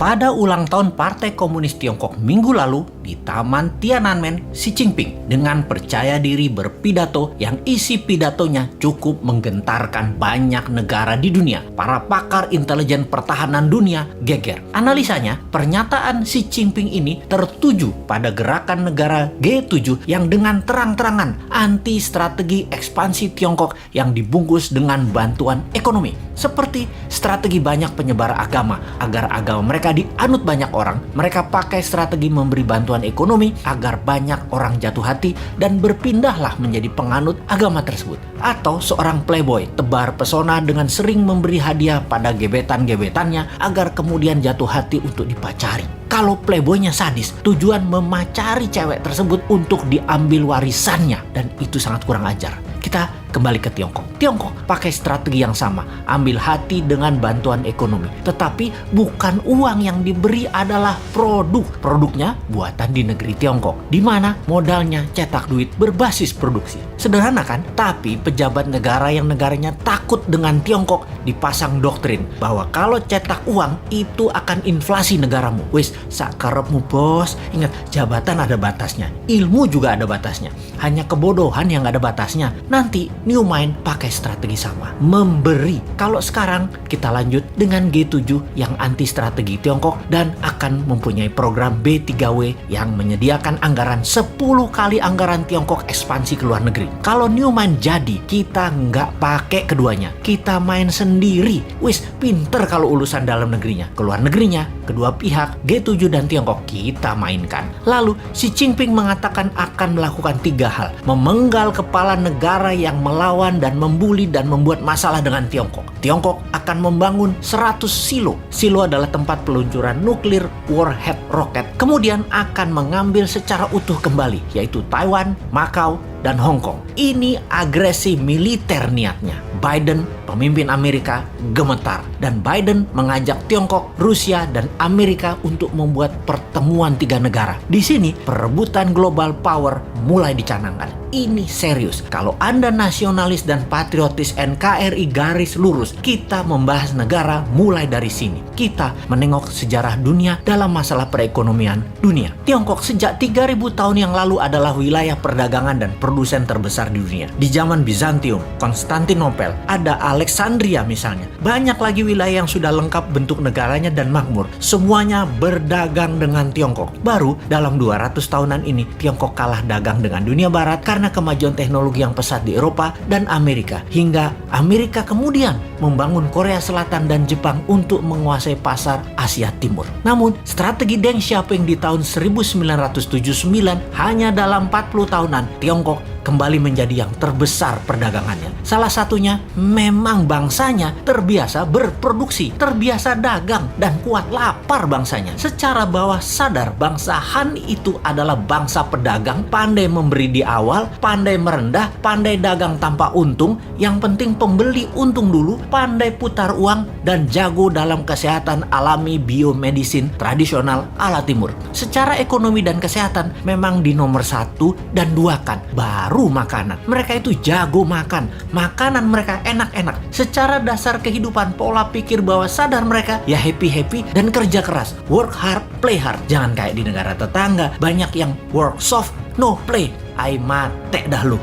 pada ulang tahun Partai Komunis Tiongkok minggu lalu di Taman Tiananmen, Xi Jinping dengan percaya diri berpidato yang isi pidatonya cukup menggentarkan banyak negara di dunia. Para pakar intelijen pertahanan dunia geger. Analisanya, pernyataan Xi Jinping ini tertuju pada gerakan negara G7 yang dengan terang-terangan anti strategi ekspansi Tiongkok yang dibungkus dengan bantuan ekonomi. Seperti strategi banyak penyebar agama agar agama mereka dianut banyak orang, mereka pakai strategi memberi bantuan ekonomi agar banyak orang jatuh hati dan berpindahlah menjadi penganut agama tersebut. Atau seorang playboy tebar pesona dengan sering memberi hadiah pada gebetan-gebetannya agar kemudian jatuh hati untuk dipacari. Kalau playboynya sadis, tujuan memacari cewek tersebut untuk diambil warisannya, dan itu sangat kurang ajar. Kita kembali ke Tiongkok. Tiongkok pakai strategi yang sama, ambil hati dengan bantuan ekonomi. Tetapi bukan uang yang diberi adalah produk. Produknya buatan di negeri Tiongkok, di mana modalnya cetak duit berbasis produksi. Sederhana kan? Tapi pejabat negara yang negaranya takut dengan Tiongkok dipasang doktrin bahwa kalau cetak uang itu akan inflasi negaramu. Wis, sakarepmu bos. Ingat, jabatan ada batasnya, ilmu juga ada batasnya. Hanya kebodohan yang ada batasnya. Nanti New Mind pakai strategi sama, memberi. Kalau sekarang kita lanjut dengan G7 yang anti strategi Tiongkok dan akan mempunyai program B3W yang menyediakan anggaran 10 kali anggaran Tiongkok ekspansi ke luar negeri. Kalau New Mind jadi, kita nggak pakai keduanya, kita main sendiri. Wis, pinter kalau urusan dalam negerinya. Ke luar negerinya, kedua pihak G7 dan Tiongkok kita mainkan. Lalu Xi Jinping mengatakan akan melakukan 3 hal. Memenggal kepala negara yang melawan dan membuli dan membuat masalah dengan Tiongkok. Tiongkok akan membangun 100 silo. Silo adalah tempat peluncuran nuklir warhead roket. Kemudian akan mengambil secara utuh kembali, yaitu Taiwan, Macau, dan Hong Kong. Ini agresi militer niatnya. Biden, pemimpin Amerika, gemetar. Dan Biden mengajak Tiongkok, Rusia, dan Amerika untuk membuat pertemuan 3 negara. Di sini, perebutan global power mulai dicanangkan. Ini serius. Kalau Anda nasionalis dan patriotis NKRI garis lurus, kita membahas negara mulai dari sini. Kita menengok sejarah dunia dalam masalah perekonomian dunia. Tiongkok sejak 3000 tahun yang lalu adalah wilayah perdagangan dan produsen terbesar di dunia. Di zaman Bizantium, Konstantinopel, ada Alexandria misalnya. Banyak lagi wilayah yang sudah lengkap bentuk negaranya dan makmur. Semuanya berdagang dengan Tiongkok. Baru dalam 200 tahunan ini, Tiongkok kalah dagang dengan dunia barat karena kemajuan teknologi yang pesat di Eropa dan Amerika. Hingga Amerika kemudian membangun Korea Selatan dan Jepang untuk menguasai pasar Asia Timur. Namun, strategi Deng Xiaoping di tahun 1979 hanya dalam 40 tahunan, Tiongkok kembali menjadi yang terbesar perdagangannya. Salah satunya memang bangsanya terbiasa berproduksi, terbiasa dagang, dan kuat lapar bangsanya. Secara bawah sadar, bangsa Han itu adalah bangsa pedagang, pandai memberi di awal, pandai merendah, pandai dagang tanpa untung, yang penting pembeli untung dulu, pandai putar uang, dan jago dalam kesehatan alami biomedisin tradisional ala timur. Secara ekonomi dan kesehatan memang di nomor 1 dan 2 kan, baru makanan. Mereka itu jago makan. Makanan mereka enak-enak. Secara dasar kehidupan, pola pikir bawah sadar mereka ya happy-happy dan kerja keras. Work hard, play hard. Jangan kayak di negara tetangga, banyak yang work soft, no play. Ai mate dah lu.